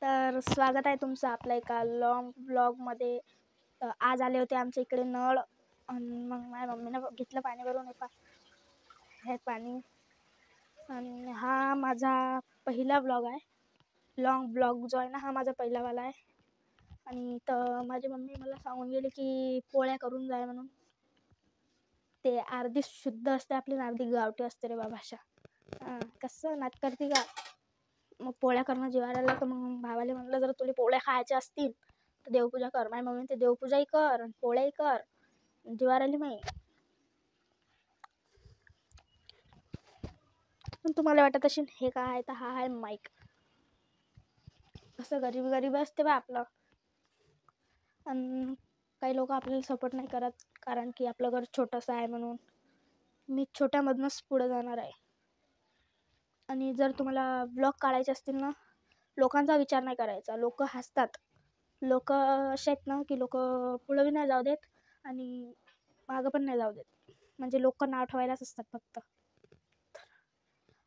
तर स्वागत आहे तुमचं आपल्या एका लॉंग व्लॉगमध्ये. आज आले होते आमच्या इकडे नळ, आणि मग माझ्या मम्मीनं घेतलं पाणी भरून हे पाणी. आणि हा माझा पहिला व्लॉग आहे, लॉंग व्लॉग जो आहे ना, हा माझा पहिलावाला आहे. आणि तर माझी मम्मी मला सांगून गेली की पोळ्या करून जाय म्हणून. ते अर्धी शुद्ध असते आपली, अर्धी गावठी असते रे भाषा. कसं नाट करते का. मग पोळ्या करणं जीवावर आलं, तर मग भावाले म्हणलं जर तुला पोळ्या खायच्या असतील तर देवपूजा कर. माझ्या मम्मी ते देवपूजाही कर आणि पोळ्याही कर. जीवावर आली माही. पण तुम्हाला वाटत असेल हे काय आहे, तर हा आहे माईक. कसं गरीब असते बा आपलं. आणि काही लोक आपल्याला सपोर्ट नाही करत, कारण की आपलं घर छोटंसं आहे म्हणून. मी छोट्यामधूनच पुढे जाणार आहे. आणि जर तुम्हाला व्लॉग काढायचे असतील ना, लोकांचा विचार नाही करायचा. लोक हसतात. लोक असे आहेत ना की लोक पुढं बी नाही जाऊ देत आणि मागं पण नाही जाऊ देत. म्हणजे लोक नाव ठेवायलाच असतात फक्त.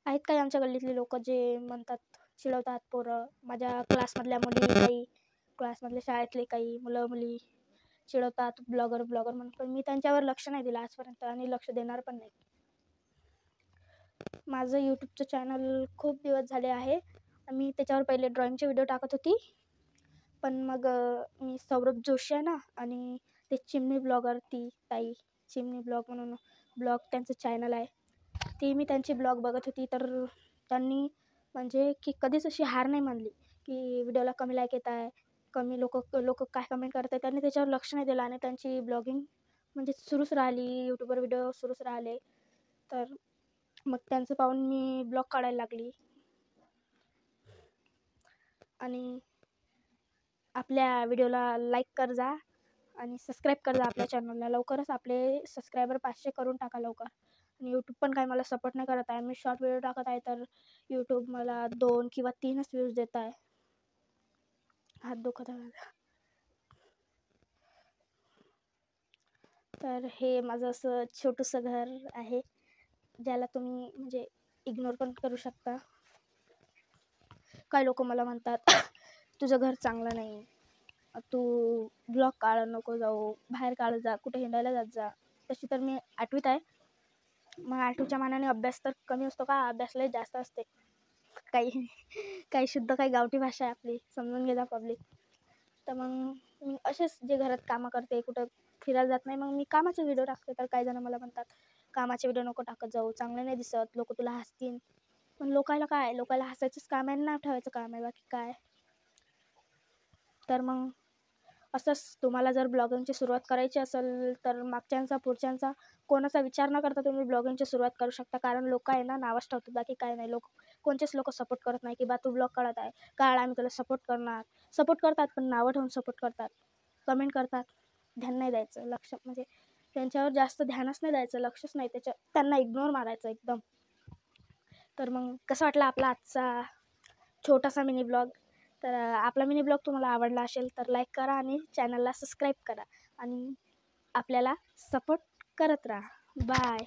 आहेत काही आमच्या गल्लीतले लोक जे म्हणतात, चिडवतात पोरं. माझ्या क्लासमधल्या मुली, काही क्लासमधल्या शाळेतले काही मुलं मुली चिडवतात ब्लॉगर म्हणून. पण मी त्यांच्यावर लक्ष नाही दिलं आजपर्यंत, आणि लक्ष देणार पण नाही. माझं यूट्यूबचं चॅनल खूप दिवस झाले आहे. मी त्याच्यावर पहिले ड्रॉइंगचे व्हिडिओ टाकत होती. पण मग मी सौरभ जोशी आहे ना, आणि ते चिमणी ब्लॉगर, ती ताई चिमणी ब्लॉग म्हणून ब्लॉग त्यांचं चॅनल आहे. ती मी त्यांची ब्लॉग बघत होती. तर त्यांनी म्हणजे की कधीच अशी हार नाही मानली की व्हिडिओला कमी लाईक येत आहे, कमी लोक काय कमेंट करत आहे. त्यांनी त्याच्यावर लक्ष नाही दिलं आणि त्यांची ब्लॉगिंग म्हणजे सुरूच राहिली, यूट्यूबवर व्हिडिओ सुरूच राहिले. तर मग त्यांचं पाहून मी ब्लॉग काढायला लागली. आणि आपल्या व्हिडिओला लाईक कर जा आणि सबस्क्राईब कर जा आपल्या चॅनलला. लवकरच आपले सबस्क्रायबर 500 करून टाका लवकर. आणि यूट्यूब पण काही मला सपोर्ट नाही करत आहे. मी शॉर्ट व्हिडिओ टाकत आहे तर यूट्यूब मला 2 किंवा 3च व्ह्यूज देत आहे. हात दुखत आहे माझा. तर हे माझं असं छोटंसं घर आहे, ज्याला तुम्ही म्हणजे इग्नोर पण करू शकता. काही लोक मला म्हणतात तुझं घर चांगलं नाही, तू ब्लॉग काढ नको जाऊ, बाहेर काढत जा, कुठे हिंडायला जात जा. तशी तर मी 8वीत आहे. मग 8वीच्या मानाने अभ्यास तर कमी असतो का, अभ्यासलाही जास्त असते. काही शुद्ध काही गावठी भाषा आहे आपली, समजून घे जा पब्लिक. तर मग मी असेच जे घरात कामं करते, कुठं फिरायला जात नाही, मग मी कामाचे व्हिडिओ टाकते. तर काही जण मला म्हणतात कामाचे व्हिडिओ नको टाकत जाऊ, चांगले नाही दिसत, लोक तुला हसतील. पण लोकायला हसायचंच काम आहे, नाव ठेवायचं काम आहे, बाकी काय. तर मग असंच तुम्हाला जर ब्लॉगिंगची सुरुवात करायची असेल तर मागच्यांचा पुढच्यांचा कोणाचा विचार न करता तुम्ही ब्लॉगिंगची सुरुवात करू शकता. कारण लोक आहे ना नावच ठेवतात, बाकी काय नाही. कोणतेच लोक सपोर्ट करत नाही की बा तू ब्लॉग काढत आहे, काढ आम्ही तुला सपोर्ट करणार. सपोर्ट करतात पण नावं ठेवून सपोर्ट करतात, कमेंट करतात. ध्यान नाही द्यायचं, लक्ष म्हणजे त्यांच्यावर जास्त ध्यानच नाही द्यायचं, लक्षच नाही त्यांना इग्नोर मारायचं एकदम. तर मग कसं वाटलं आपला आजचा छोटासा मिनी ब्लॉग. तर आपला मिनी ब्लॉग तुम्हाला आवडला असेल तर लाईक करा आणि चॅनलला सबस्क्राईब करा आणि आपल्याला सपोर्ट करत राहा. बाय.